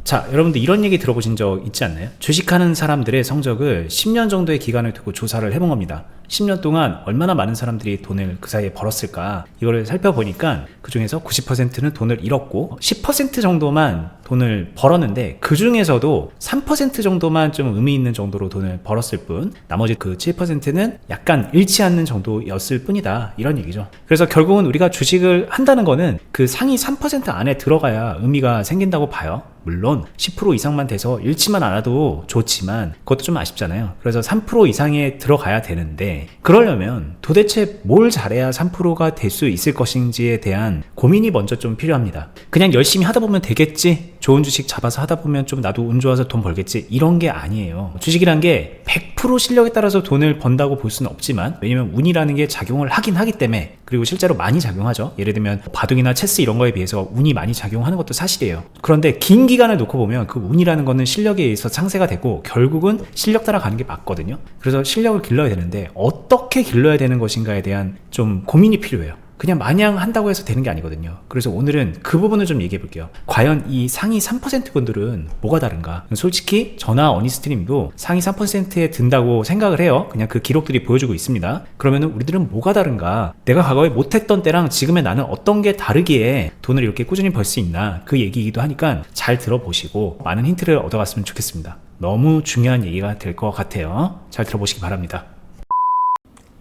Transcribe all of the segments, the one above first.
자, 여러분들 이런 얘기 들어보신 적 있지 않나요? 주식하는 사람들의 성적을 10년 정도의 기간을 두고 조사를 해본 겁니다. 10년 동안 얼마나 많은 사람들이 돈을 그 사이에 벌었을까, 이거를 살펴보니까 그 중에서 90%는 돈을 잃었고 10% 정도만 돈을 벌었는데, 그 중에서도 3% 정도만 좀 의미 있는 정도로 돈을 벌었을 뿐, 나머지 그 7%는 약간 잃지 않는 정도였을 뿐이다, 이런 얘기죠. 그래서 결국은 우리가 주식을 한다는 거는 그 상위 3% 안에 들어가야 의미가 생긴다고 봐요. 물론 10% 이상만 돼서 잃지만 않아도 좋지만 그것도 좀 아쉽잖아요. 그래서 3% 이상에 들어가야 되는데, 그러려면 도대체 뭘 잘해야 3%가 될 수 있을 것인지에 대한 고민이 먼저 좀 필요합니다. 그냥 열심히 하다 보면 되겠지, 좋은 주식 잡아서 하다 보면 좀 나도 운 좋아서 돈 벌겠지, 이런 게 아니에요. 주식이란 게 100% 실력에 따라서 돈을 번다고 볼 수는 없지만, 왜냐면 운이라는 게 작용을 하긴 하기 때문에, 그리고 실제로 많이 작용하죠. 예를 들면 바둑이나 체스 이런 거에 비해서 운이 많이 작용하는 것도 사실이에요. 그런데 긴 기간을 놓고 보면 그 운이라는 거는 실력에 의해서 상쇄가 되고 결국은 실력 따라 가는 게 맞거든요. 그래서 실력을 길러야 되는데 어떻게 길러야 되는 것인가에 대한 좀 고민이 필요해요. 그냥 마냥 한다고 해서 되는 게 아니거든요. 그래서 오늘은 그 부분을 좀 얘기해 볼게요. 과연 이 상위 3% 분들은 뭐가 다른가? 솔직히 저나 어니스트님도 상위 3%에 든다고 생각을 해요. 그냥 그 기록들이 보여주고 있습니다. 그러면은 우리들은 뭐가 다른가? 내가 과거에 못했던 때랑 지금의 나는 어떤 게 다르기에 돈을 이렇게 꾸준히 벌 수 있나? 그 얘기이기도 하니까 잘 들어보시고 많은 힌트를 얻어갔으면 좋겠습니다. 너무 중요한 얘기가 될 것 같아요. 잘 들어보시기 바랍니다.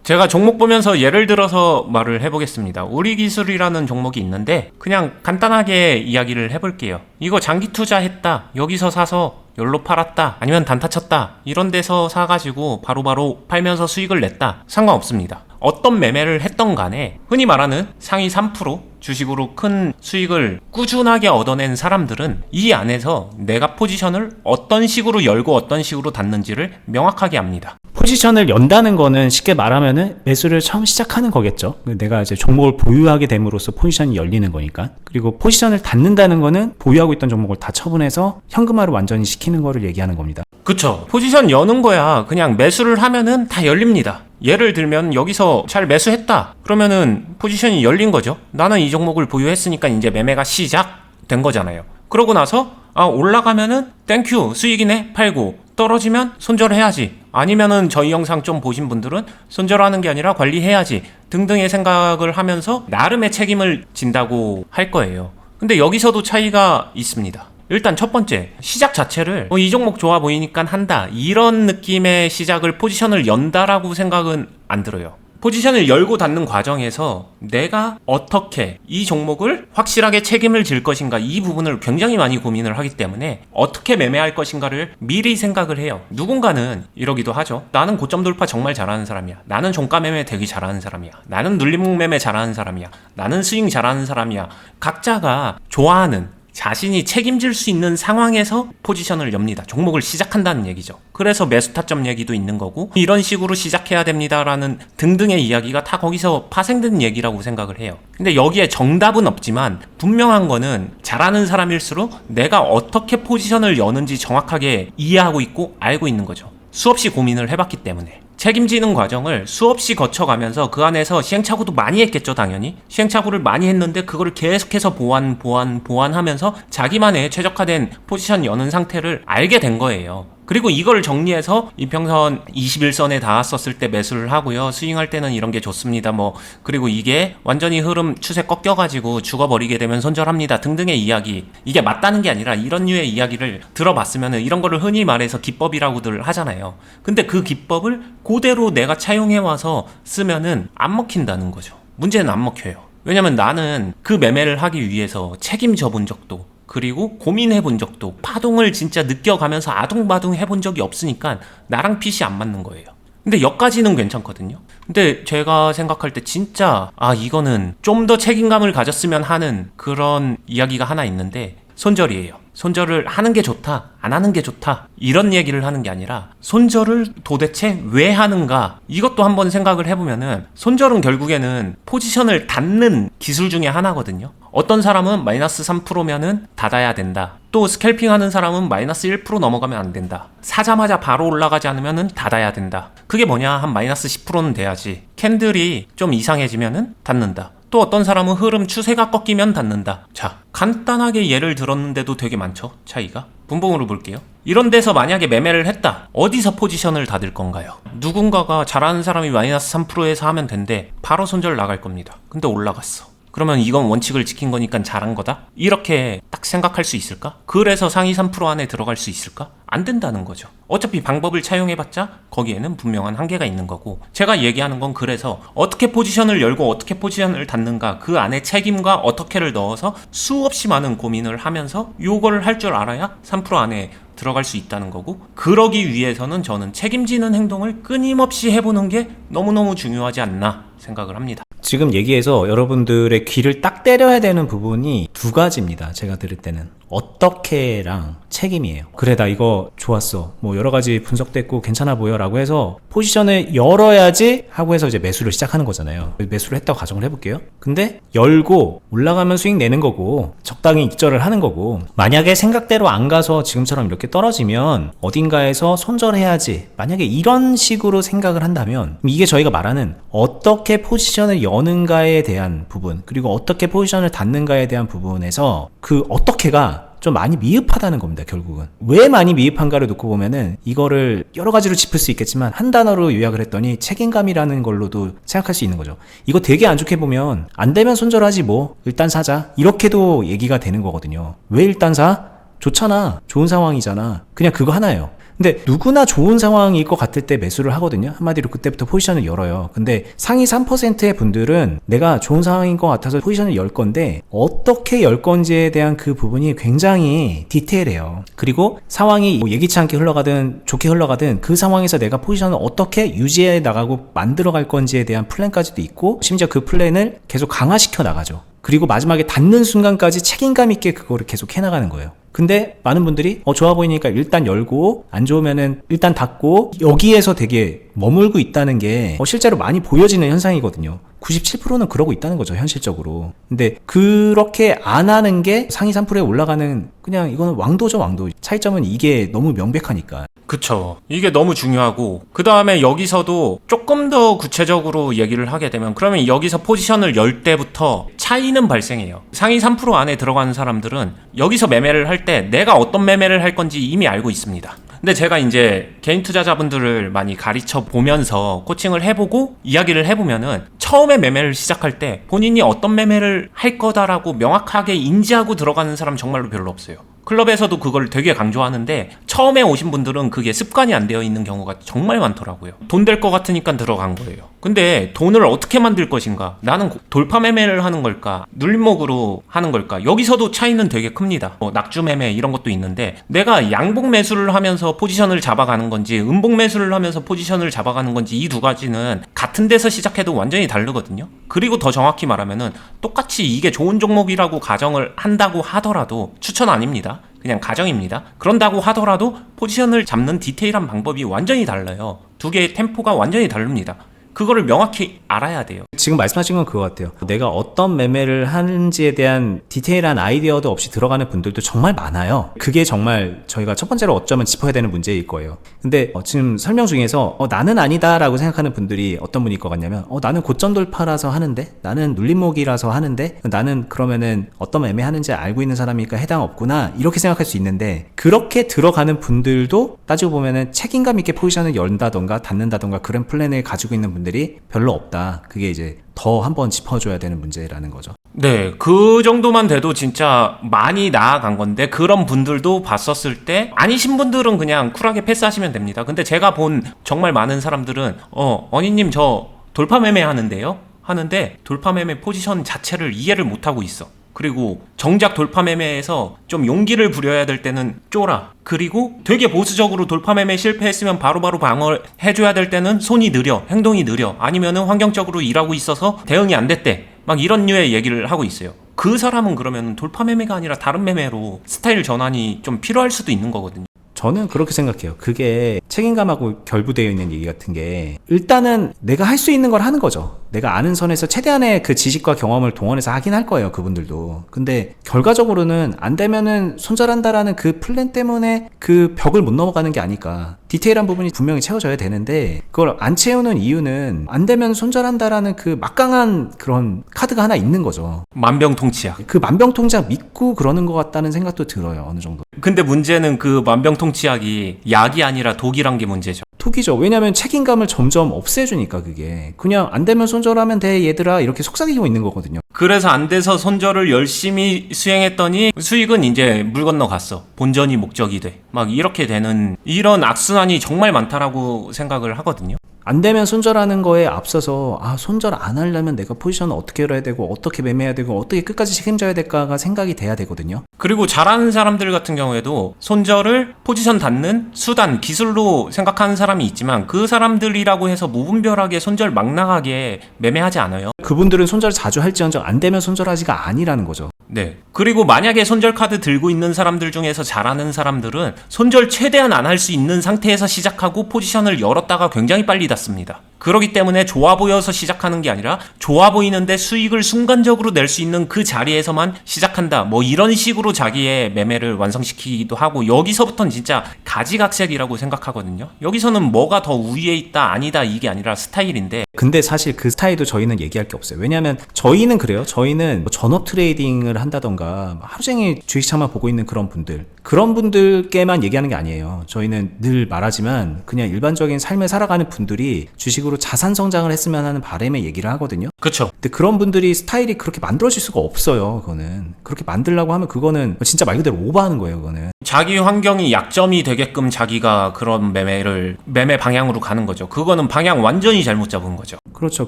제가 종목 보면서 예를 들어서 말을 해보겠습니다. 우리기술이라는 종목이 있는데 그냥 간단하게 이야기를 해볼게요. 이거 장기 투자했다, 여기서 사서 열로 팔았다, 아니면 단타 쳤다, 이런 데서 사가지고 바로바로 팔면서 수익을 냈다, 상관없습니다. 어떤 매매를 했던 간에 흔히 말하는 상위 3% 주식으로 큰 수익을 꾸준하게 얻어낸 사람들은 이 안에서 내가 포지션을 어떤 식으로 열고 어떤 식으로 닫는지를 명확하게 압니다. 포지션을 연다는 거는 쉽게 말하면은 매수를 처음 시작하는 거겠죠. 내가 이제 종목을 보유하게 됨으로써 포지션이 열리는 거니까. 그리고 포지션을 닫는다는 거는 보유하고 있던 종목을 다 처분해서 현금화를 완전히 시키는 거를 얘기하는 겁니다. 그쵸. 포지션 여는 거야 그냥 매수를 하면은 다 열립니다. 예를 들면 여기서 잘 매수했다 그러면은 포지션이 열린 거죠. 나는 이 종목을 보유했으니까 이제 매매가 시작된 거잖아요. 그러고 나서 올라가면은 땡큐 수익이네, 팔고 떨어지면 손절해야지, 아니면은 저희 영상 좀 보신 분들은 손절하는 게 아니라 관리해야지 등등의 생각을 하면서 나름의 책임을 진다고 할 거예요. 근데 여기서도 차이가 있습니다. 일단 첫 번째, 시작 자체를 이 종목 좋아 보이니까 한다, 이런 느낌의 시작을 포지션을 연다라고 생각은 안 들어요. 포지션을 열고 닫는 과정에서 내가 어떻게 이 종목을 확실하게 책임을 질 것인가, 이 부분을 굉장히 많이 고민을 하기 때문에 어떻게 매매할 것인가를 미리 생각을 해요. 누군가는 이러기도 하죠. 나는 고점 돌파 정말 잘하는 사람이야, 나는 종가 매매 되게 잘하는 사람이야, 나는 눌림목 매매 잘하는 사람이야, 나는 스윙 잘하는 사람이야. 각자가 좋아하는, 자신이 책임질 수 있는 상황에서 포지션을 엽니다. 종목을 시작한다는 얘기죠. 그래서 매수 타점 얘기도 있는 거고, 이런 식으로 시작해야 됩니다라는 등등의 이야기가 다 거기서 파생된 얘기라고 생각을 해요. 근데 여기에 정답은 없지만 분명한 거는 잘하는 사람일수록 내가 어떻게 포지션을 여는지 정확하게 이해하고 있고 알고 있는 거죠. 수없이 고민을 해봤기 때문에. 책임지는 과정을 수없이 거쳐가면서 그 안에서 시행착오도 많이 했겠죠. 당연히 시행착오를 많이 했는데 그거를 계속해서 보완하면서 자기만의 최적화된 포지션 여는 상태를 알게 된 거예요. 그리고 이걸 정리해서 이평선 21선에 닿았었을 때 매수를 하고요, 스윙할 때는 이런 게 좋습니다, 그리고 이게 완전히 흐름 추세 꺾여가지고 죽어버리게 되면 손절합니다 등등의 이야기, 이게 맞다는 게 아니라 이런 류의 이야기를 들어봤으면은 이런 거를 흔히 말해서 기법이라고들 하잖아요. 근데 그 기법을 그대로 내가 차용해와서 쓰면은 안 먹힌다는 거죠. 문제는 안 먹혀요. 왜냐면 나는 그 매매를 하기 위해서 책임져 본 적도, 그리고 고민해 본 적도, 파동을 진짜 느껴가면서 아둥바둥 해본 적이 없으니까 나랑 핏이 안 맞는 거예요. 근데 여기까지는 괜찮거든요. 근데 제가 생각할 때 진짜 이거는 좀 더 책임감을 가졌으면 하는 그런 이야기가 하나 있는데, 손절이에요. 손절을 하는 게 좋다, 안 하는 게 좋다, 이런 얘기를 하는 게 아니라 손절을 도대체 왜 하는가, 이것도 한번 생각을 해보면은 손절은 결국에는 포지션을 닫는 기술 중에 하나거든요. 어떤 사람은 마이너스 3%면은 닫아야 된다, 또 스캘핑 하는 사람은 마이너스 1% 넘어가면 안 된다, 사자마자 바로 올라가지 않으면은 닫아야 된다. 그게 뭐냐, 한 마이너스 10%는 돼야지, 캔들이 좀 이상해지면은 닫는다. 또 어떤 사람은 흐름 추세가 꺾이면 닫는다. 자, 간단하게 예를 들었는데도 되게 많죠, 차이가. 분봉으로 볼게요. 이런 데서 만약에 매매를 했다. 어디서 포지션을 닫을 건가요? 누군가가 잘하는 사람이 마이너스 3%에서 하면 된대. 바로 손절 나갈 겁니다. 근데 올라갔어. 그러면 이건 원칙을 지킨 거니까 잘한 거다? 이렇게 딱 생각할 수 있을까? 그래서 상위 3% 안에 들어갈 수 있을까? 안 된다는 거죠. 어차피 방법을 차용해봤자 거기에는 분명한 한계가 있는 거고, 제가 얘기하는 건 그래서 어떻게 포지션을 열고 어떻게 포지션을 닫는가, 그 안에 책임과 어떻게를 넣어서 수없이 많은 고민을 하면서 요걸 할 줄 알아야 3% 안에 들어갈 수 있다는 거고, 그러기 위해서는 저는 책임지는 행동을 끊임없이 해보는 게 너무너무 중요하지 않나 생각을 합니다. 지금 얘기해서 여러분들의 귀를 딱 때려야 되는 부분이 두 가지입니다. 제가 들을 때는 어떻게랑 책임이에요. 그래, 나 이거 좋았어, 뭐 여러 가지 분석됐고 괜찮아 보여 라고 해서 포지션을 열어야지 하고 해서 이제 매수를 시작하는 거잖아요. 매수를 했다고 가정을 해볼게요. 근데 열고 올라가면 수익 내는 거고 적당히 익절을 하는 거고, 만약에 생각대로 안 가서 지금처럼 이렇게 떨어지면 어딘가에서 손절해야지, 만약에 이런 식으로 생각을 한다면 이게 저희가 말하는 어떻게 포지션을 여는가에 대한 부분, 그리고 어떻게 포지션을 닫는가에 대한 부분에서 그 어떻게가 좀 많이 미흡하다는 겁니다. 결국은 왜 많이 미흡한가를 놓고 보면은 이거를 여러 가지로 짚을 수 있겠지만 한 단어로 요약을 했더니 책임감이라는 걸로도 생각할 수 있는 거죠. 이거 되게 안 좋게 보면 안 되면 손절하지, 뭐 일단 사자, 이렇게도 얘기가 되는 거거든요. 왜 일단 사? 좋잖아, 좋은 상황이잖아, 그냥 그거 하나예요. 근데 누구나 좋은 상황일 것 같을 때 매수를 하거든요. 한마디로 그때부터 포지션을 열어요. 근데 상위 3%의 분들은 내가 좋은 상황인 것 같아서 포지션을 열 건데 어떻게 열 건지에 대한 그 부분이 굉장히 디테일해요. 그리고 상황이 뭐 예기치 않게 흘러가든 좋게 흘러가든 그 상황에서 내가 포지션을 어떻게 유지해 나가고 만들어 갈 건지에 대한 플랜까지도 있고, 심지어 그 플랜을 계속 강화시켜 나가죠. 그리고 마지막에 닫는 순간까지 책임감 있게 그거를 계속 해나가는 거예요. 근데 많은 분들이 좋아 보이니까 일단 열고 안 좋으면은 일단 닫고, 여기에서 되게 머물고 있다는 게 실제로 많이 보여지는 현상이거든요. 97%는 그러고 있다는 거죠, 현실적으로. 근데 그렇게 안 하는 게 상위 3%에 올라가는, 그냥 이거는 왕도죠, 왕도. 차이점은 이게 너무 명백하니까. 그쵸. 이게 너무 중요하고, 그 다음에 여기서도 조금 더 구체적으로 얘기를 하게 되면, 그러면 여기서 포지션을 열 때부터 차이는 발생해요. 상위 3% 안에 들어가는 사람들은 여기서 매매를 할 때 내가 어떤 매매를 할 건지 이미 알고 있습니다. 근데 제가 이제 개인 투자자분들을 많이 가르쳐 보면서 코칭을 해보고 이야기를 해보면은, 처음에 매매를 시작할 때 본인이 어떤 매매를 할 거다라고 명확하게 인지하고 들어가는 사람 정말로 별로 없어요. 클럽에서도 그걸 되게 강조하는데, 처음에 오신 분들은 그게 습관이 안 되어 있는 경우가 정말 많더라고요. 돈 될 것 같으니까 들어간 거예요. 근데 돈을 어떻게 만들 것인가? 나는 돌파 매매를 하는 걸까? 눌림목으로 하는 걸까? 여기서도 차이는 되게 큽니다. 낙주 매매 이런 것도 있는데, 내가 양봉 매수를 하면서 포지션을 잡아가는 건지 음봉 매수를 하면서 포지션을 잡아가는 건지, 이 두 가지는 같은 데서 시작해도 완전히 다르거든요. 그리고 더 정확히 말하면은 똑같이 이게 좋은 종목이라고 가정을 한다고 하더라도, 추천 아닙니다, 그냥 가정입니다. 그런다고 하더라도 포지션을 잡는 디테일한 방법이 완전히 달라요. 두 개의 템포가 완전히 다릅니다. 그거를 명확히 알아야 돼요. 지금 말씀하신 건 그거 같아요. 내가 어떤 매매를 하는지에 대한 디테일한 아이디어도 없이 들어가는 분들도 정말 많아요. 그게 정말 저희가 첫 번째로 어쩌면 짚어야 되는 문제일 거예요. 근데 지금 설명 중에서 나는 아니다 라고 생각하는 분들이 어떤 분일 것 같냐면, 나는 고점 돌파라서 하는데, 나는 눌림목이라서 하는데, 나는 그러면은 어떤 매매 하는지 알고 있는 사람이니까 해당 없구나, 이렇게 생각할 수 있는데, 그렇게 들어가는 분들도 따지고 보면은 책임감 있게 포지션을 연다던가 닫는다던가 그런 플랜을 가지고 있는 분들이 별로 없다. 그게 이제 더 한번 짚어줘야 되는 문제라는 거죠. 네, 그 정도만 돼도 진짜 많이 나아간 건데, 그런 분들도 봤었을 때 아니신 분들은 그냥 쿨하게 패스하시면 됩니다. 근데 제가 본 정말 많은 사람들은 어니님 저 돌파 매매 하는데요? 하는데 돌파 매매 포지션 자체를 이해를 못하고 있어. 그리고 정작 돌파 매매에서 좀 용기를 부려야 될 때는 쫄아. 그리고 되게 보수적으로 돌파 매매 실패했으면 바로바로 방어해줘야 될 때는 손이 느려, 행동이 느려, 아니면은 환경적으로 일하고 있어서 대응이 안 됐대, 막 이런 류의 얘기를 하고 있어요. 그 사람은 그러면 돌파 매매가 아니라 다른 매매로 스타일 전환이 좀 필요할 수도 있는 거거든요. 저는 그렇게 생각해요. 그게 책임감하고 결부되어 있는 얘기 같은 게, 일단은 내가 할 수 있는 걸 하는 거죠. 내가 아는 선에서 최대한의 그 지식과 경험을 동원해서 하긴 할 거예요, 그분들도. 근데 결과적으로는 안 되면은 손절한다라는 그 플랜 때문에 그 벽을 못 넘어가는 게 아닐까. 디테일한 부분이 분명히 채워져야 되는데 그걸 안 채우는 이유는 안 되면 손절한다라는 그 막강한 그런 카드가 하나 있는 거죠. 만병통치약. 그 만병통치약 믿고 그러는 것 같다는 생각도 들어요, 어느 정도. 근데 문제는 그 만병통치약이 약이 아니라 독이란 게 문제죠. 톡이죠. 왜냐면 책임감을 점점 없애주니까 그게. 그냥 안 되면 손절하면 돼 얘들아 이렇게 속삭이고 있는 거거든요. 그래서 안 돼서 손절을 열심히 수행했더니 수익은 이제 물 건너 갔어. 본전이 목적이 돼. 막 이렇게 되는 이런 악순환이 정말 많다라고 생각을 하거든요. 안 되면 손절하는 거에 앞서서 손절 안 하려면 내가 포지션을 어떻게 열어야 되고 어떻게 매매해야 되고 어떻게 끝까지 책임져야 될까가 생각이 돼야 되거든요. 그리고 잘하는 사람들 같은 경우에도 손절을 포지션 닫는 수단, 기술로 생각하는 사람이 있지만 그 사람들이라고 해서 무분별하게 손절 막 나가게 매매하지 않아요. 그분들은 손절 자주 할지언정 안 되면 손절하지가 아니라는 거죠. 네. 그리고 만약에 손절 카드 들고 있는 사람들 중에서 잘하는 사람들은 손절 최대한 안 할 수 있는 상태에서 시작하고 포지션을 열었다가 굉장히 빨리 닫습니다. 그렇기 때문에 좋아 보여서 시작하는 게 아니라 좋아 보이는데 수익을 순간적으로 낼 수 있는 그 자리에서만 시작한다. 뭐 이런 식으로 자기의 매매를 완성시키기도 하고 여기서부터는 진짜 가지각색이라고 생각하거든요. 여기서는 뭐가 더 우위에 있다 아니다 이게 아니라 스타일인데 근데 사실 그 스타일도 저희는 얘기할 게 없어요. 왜냐하면 저희는 그래요. 저희는 뭐 전업 트레이딩을 한다던가 하루 종일 주식창만 보고 있는 그런 분들께만 얘기하는 게 아니에요. 저희는 늘 말하지만 그냥 일반적인 삶을 살아가는 분들이 주식으로 자산 성장을 했으면 하는 바람에 얘기를 하거든요. 그렇죠. 근데 그런 분들이 스타일이 그렇게 만들어질 수가 없어요. 그거는 그렇게 만들려고 하면 그거는 진짜 말 그대로 오버하는 거예요. 그거는 자기 환경이 약점이 되게끔 자기가 그런 매매 방향으로 가는 거죠. 그거는 방향 완전히 잘못 잡은 거죠. 그렇죠.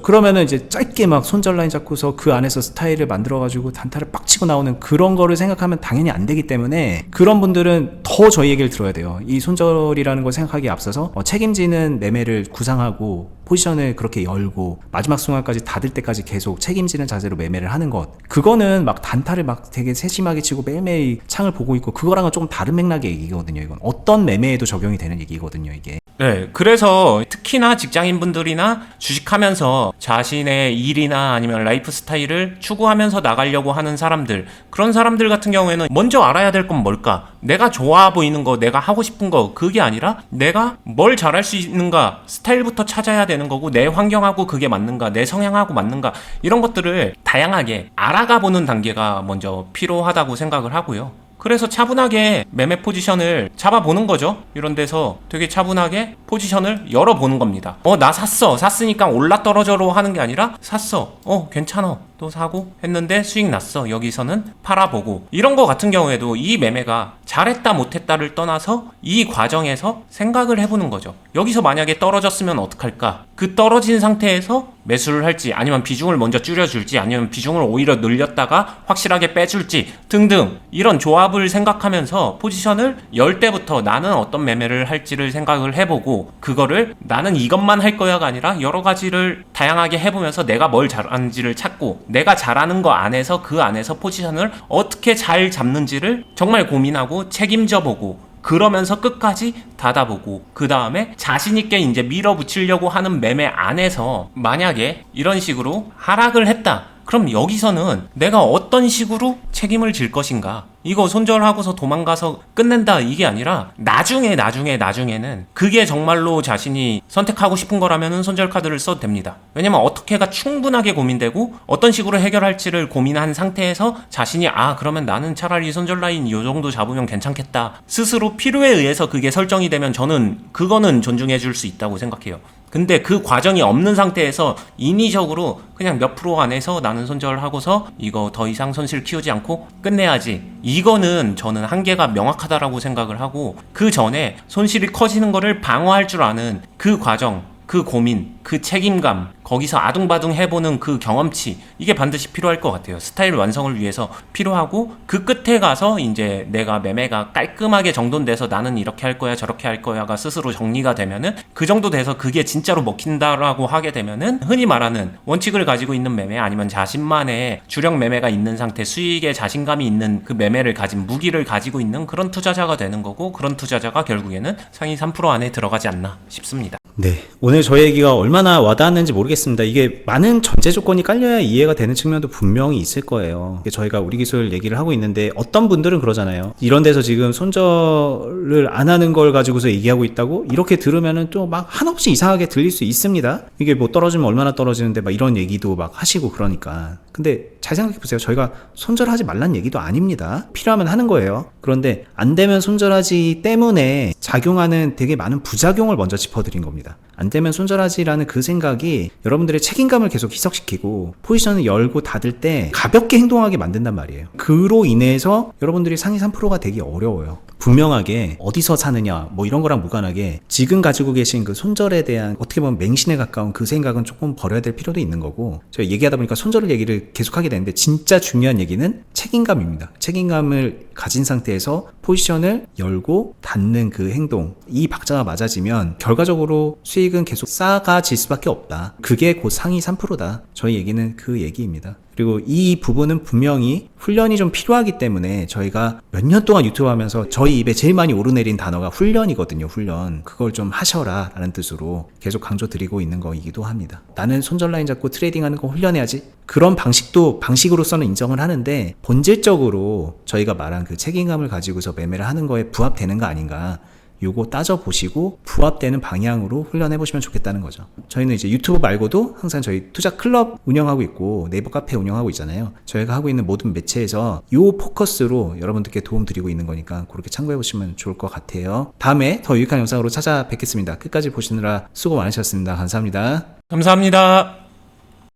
그러면은 이제 짧게 막 손절 라인 잡고서 그 안에서 스타일을 만들어가지고 단타를 빡 치고 나오는 그런 거를 생각하면 당연히 안 되기 때문에 그런 분들은 더 저희 얘기를 들어야 돼요. 이 손절이라는 걸 생각하기에 앞서서 책임지는 매매를 구상하고 포지션을 그렇게 열고 마지막 순간까지 닫을 때까지 계속 책임지는 자세로 매매를 하는 것, 그거는 막 단타를 막 되게 세심하게 치고 매일매일 창을 보고 있고 그거랑은 조금 다른 맥락의 얘기거든요. 이건 어떤 매매에도 적용이 되는 얘기거든요, 이게. 네, 그래서 특히나 직장인분들이나 주식하면서 자신의 일이나 아니면 라이프 스타일을 추구하면서 나가려고 하는 사람들, 그런 사람들 같은 경우에는 먼저 알아야 될 건 뭘까? 내가 좋아 보이는 거, 내가 하고 싶은 거, 그게 아니라 내가 뭘 잘할 수 있는가, 스타일부터 찾아야 되는 거고, 내 환경하고 그게 맞는가, 내 성향하고 맞는가, 이런 것들을 다양하게 알아가 보는 단계가 먼저 필요하다고 생각을 하고요. 그래서 차분하게 매매 포지션을 잡아보는 거죠. 이런 데서 되게 차분하게 포지션을 열어보는 겁니다. 나 샀으니까 올라 떨어져로 하는 게 아니라 샀어, 괜찮아, 또 사고 했는데 수익 났어, 여기서는 팔아보고. 이런 거 같은 경우에도 이 매매가 잘했다 못했다를 떠나서 이 과정에서 생각을 해보는 거죠. 여기서 만약에 떨어졌으면 어떡할까? 그 떨어진 상태에서 매수를 할지, 아니면 비중을 먼저 줄여줄지, 아니면 비중을 오히려 늘렸다가 확실하게 빼줄지 등등, 이런 조합을 생각하면서 포지션을 열 때부터 나는 어떤 매매를 할지를 생각을 해보고, 그거를 나는 이것만 할 거야가 아니라 여러 가지를 다양하게 해보면서 내가 뭘 잘하는지를 찾고, 내가 잘하는 거 안에서 그 안에서 포지션을 어떻게 잘 잡는지를 정말 고민하고 책임져 보고, 그러면서 끝까지 닫아보고, 그 다음에 자신있게 이제 밀어붙이려고 하는 매매 안에서 만약에 이런 식으로 하락을 했다. 그럼 여기서는 내가 어떤 식으로 책임을 질 것인가? 이거 손절하고서 도망가서 끝낸다 이게 아니라 나중에는 그게 정말로 자신이 선택하고 싶은 거라면은 손절 카드를 써도 됩니다. 왜냐면 어떻게가 충분하게 고민되고 어떤 식으로 해결할지를 고민한 상태에서 자신이 그러면 나는 차라리 손절 라인 요 정도 잡으면 괜찮겠다, 스스로 필요에 의해서 그게 설정이 되면 저는 그거는 존중해 줄 수 있다고 생각해요. 근데 그 과정이 없는 상태에서 인위적으로 그냥 몇 프로 안에서 나는 손절하고서 이거 더 이상 손실 키우지 않고 끝내야지, 이거는 저는 한계가 명확하다라고 생각을 하고, 그 전에 손실이 커지는 거를 방어할 줄 아는 그 과정, 그 고민, 그 책임감, 거기서 아둥바둥 해보는 그 경험치, 이게 반드시 필요할 것 같아요. 스타일 완성을 위해서 필요하고, 그 끝에 가서 이제 내가 매매가 깔끔하게 정돈돼서 나는 이렇게 할 거야 저렇게 할 거야가 스스로 정리가 되면은, 그 정도 돼서 그게 진짜로 먹힌다라고 하게 되면은 흔히 말하는 원칙을 가지고 있는 매매, 아니면 자신만의 주력 매매가 있는 상태, 수익에 자신감이 있는 그 매매를 가진, 무기를 가지고 있는 그런 투자자가 되는 거고, 그런 투자자가 결국에는 상위 3% 안에 들어가지 않나 싶습니다. 네. 오늘 저의 얘기가 얼마나 와닿았는지 모르겠습니다. 이게 많은 전제 조건이 깔려야 이해가 되는 측면도 분명히 있을 거예요. 저희가 우리 기술 얘기를 하고 있는데 어떤 분들은 그러잖아요. 이런 데서 지금 손절을 안 하는 걸 가지고서 얘기하고 있다고? 이렇게 들으면은 또 막 한없이 이상하게 들릴 수 있습니다. 이게 뭐 떨어지면 얼마나 떨어지는데 막 이런 얘기도 막 하시고 그러니까. 근데 잘 생각해 보세요. 저희가 손절하지 말란 얘기도 아닙니다. 필요하면 하는 거예요. 그런데 안 되면 손절하지 때문에 작용하는 되게 많은 부작용을 먼저 짚어드린 겁니다. 안 되면 손절하지라는 그 생각이 여러분들의 책임감을 계속 희석시키고 포지션을 열고 닫을 때 가볍게 행동하게 만든단 말이에요. 그로 인해서 여러분들이 상위 3%가 되기 어려워요. 분명하게 어디서 사느냐 뭐 이런 거랑 무관하게 지금 가지고 계신 그 손절에 대한 어떻게 보면 맹신에 가까운 그 생각은 조금 버려야 될 필요도 있는 거고, 제가 얘기하다 보니까 손절 얘기를 계속하게 되는데 진짜 중요한 얘기는 책임감입니다. 책임감을 가진 상태에서 포지션을 열고 닫는 그 행동, 이 박자가 맞아지면 결과적으로 수익은 계속 쌓아질 수밖에 없다. 그게 곧 상위 3%다. 저희 얘기는 그 얘기입니다. 그리고 이 부분은 분명히 훈련이 좀 필요하기 때문에 저희가 몇 년 동안 유튜브 하면서 저희 입에 제일 많이 오르내린 단어가 훈련이거든요. 훈련. 그걸 좀 하셔라 라는 뜻으로 계속 강조드리고 있는 거이기도 합니다. 나는 손절 라인 잡고 트레이딩하는 거 훈련해야지. 그런 방식도 방식으로서는 인정을 하는데 본질적으로 저희가 말한 그 책임감을 가지고서 매매를 하는 거에 부합되는 거 아닌가, 요거 따져보시고 부합되는 방향으로 훈련해보시면 좋겠다는 거죠. 저희는 이제 유튜브 말고도 항상 저희 투자 클럽 운영하고 있고 네이버 카페 운영하고 있잖아요. 저희가 하고 있는 모든 매체에서 요 포커스로 여러분들께 도움 드리고 있는 거니까 그렇게 참고해보시면 좋을 것 같아요. 다음에 더 유익한 영상으로 찾아뵙겠습니다. 끝까지 보시느라 수고 많으셨습니다. 감사합니다. 감사합니다.